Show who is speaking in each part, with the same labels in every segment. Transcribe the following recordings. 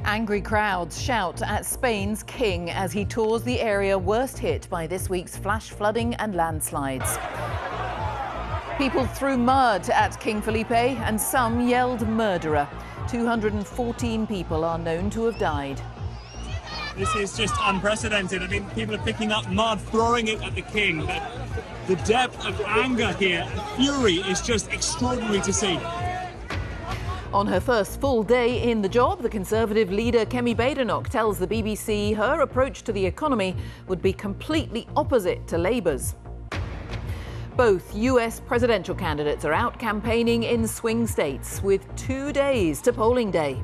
Speaker 1: Angry crowds shout at Spain's king as he tours the area worst hit by this week's flash flooding and landslides. People threw mud at King Felipe and some yelled murderer. 214 people are known to have died.
Speaker 2: This is just unprecedented. I mean, people are picking up mud, throwing it at the king. The depth of anger here, fury, is just extraordinary to see.
Speaker 1: On her first full day in the job, the Conservative leader D.A.N.A tells the BBC her approach to the economy would be completely opposite to Labour's. Both US presidential candidates are out campaigning in swing states with 2 days to polling day.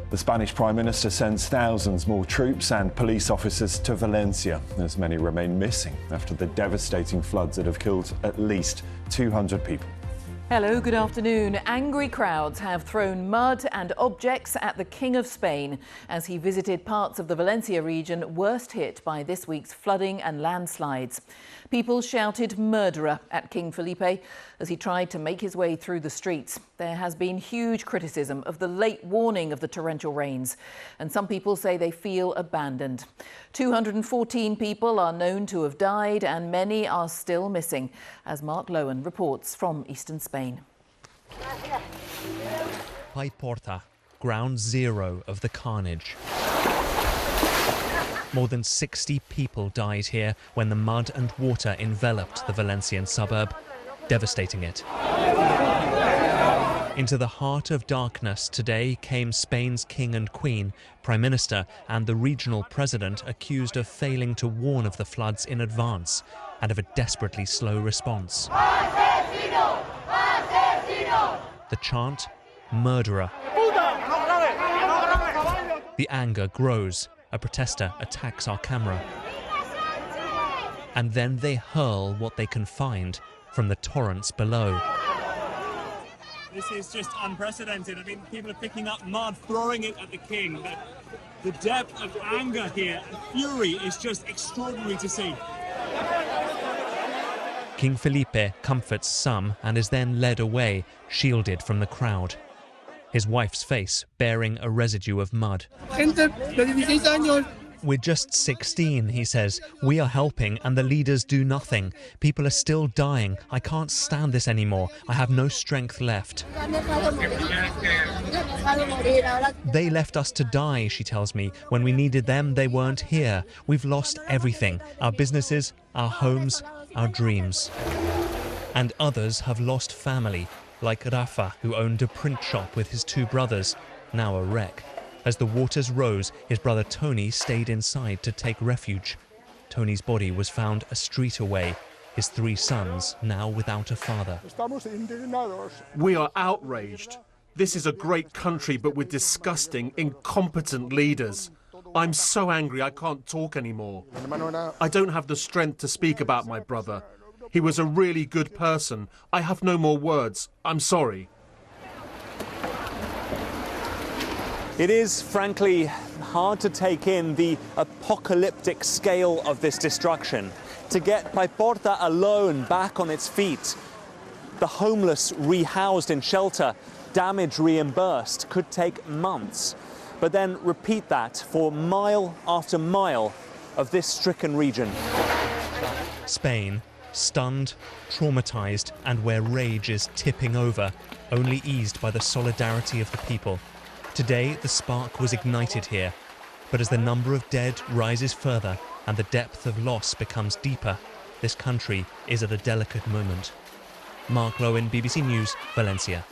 Speaker 3: The Spanish Prime Minister sends thousands more troops and police officers to Valencia, as many remain missing after the devastating floods that have killed at least 200 people.
Speaker 1: Hello, good afternoon. Angry crowds have thrown mud and objects at the King of Spain as he visited parts of the Valencia region worst hit by this week's flooding and landslides. People shouted murderer at King Felipe as he tried to make his way through the streets. There has been huge criticism of the late warning of the torrential rains, and some people say they feel abandoned. 214 people are known to have died and many are still missing, as Mark Lowen reports from eastern Spain.
Speaker 4: Paiporta, ground zero of the carnage. More than 60 people died here when the mud and water enveloped the Valencian suburb, devastating it. Into the heart of darkness today came Spain's king and queen, prime minister and the regional president accused of failing to warn of the floods in advance and of a desperately slow response.
Speaker 5: Asesino! Asesino!
Speaker 4: The chant, murderer. The anger grows. A protester attacks our camera. And then they hurl what they can find from the torrents below.
Speaker 2: This is just unprecedented. I mean, people are picking up mud, throwing it at the king. The depth of anger here, fury, is just extraordinary to see.
Speaker 4: King Felipe comforts some and is then led away, shielded from the crowd. His wife's face bearing a residue of mud. We're just 16, he says. We are helping and the leaders do nothing. People are still dying. I can't stand this anymore. I have no strength left. They left us to die, she tells me. When we needed them, they weren't here. We've lost everything. Our businesses, our homes, our dreams. And others have lost family, like Rafa, who owned a print shop with his 2 brothers, now a wreck. As the waters rose, his brother Tony stayed inside to take refuge. Tony's body was found a street away, his 3 sons now without a father.
Speaker 6: We are outraged. This is a great country, but with disgusting, incompetent leaders. I'm so angry I can't talk anymore. I don't have the strength to speak about my brother. He was a really good person. I have no more words. I'm sorry.
Speaker 7: It is, frankly, hard to take in the apocalyptic scale of this destruction. To get Paiporta alone back on its feet, the homeless rehoused in shelter, damage reimbursed, could take months. But then repeat that for mile after mile of this stricken region.
Speaker 4: Spain, stunned, traumatized, and where rage is tipping over, only eased by the solidarity of the people. Today, the spark was ignited here, but as the number of dead rises further and the depth of loss becomes deeper, this country is at a delicate moment. Mark Lowen, BBC News, Valencia.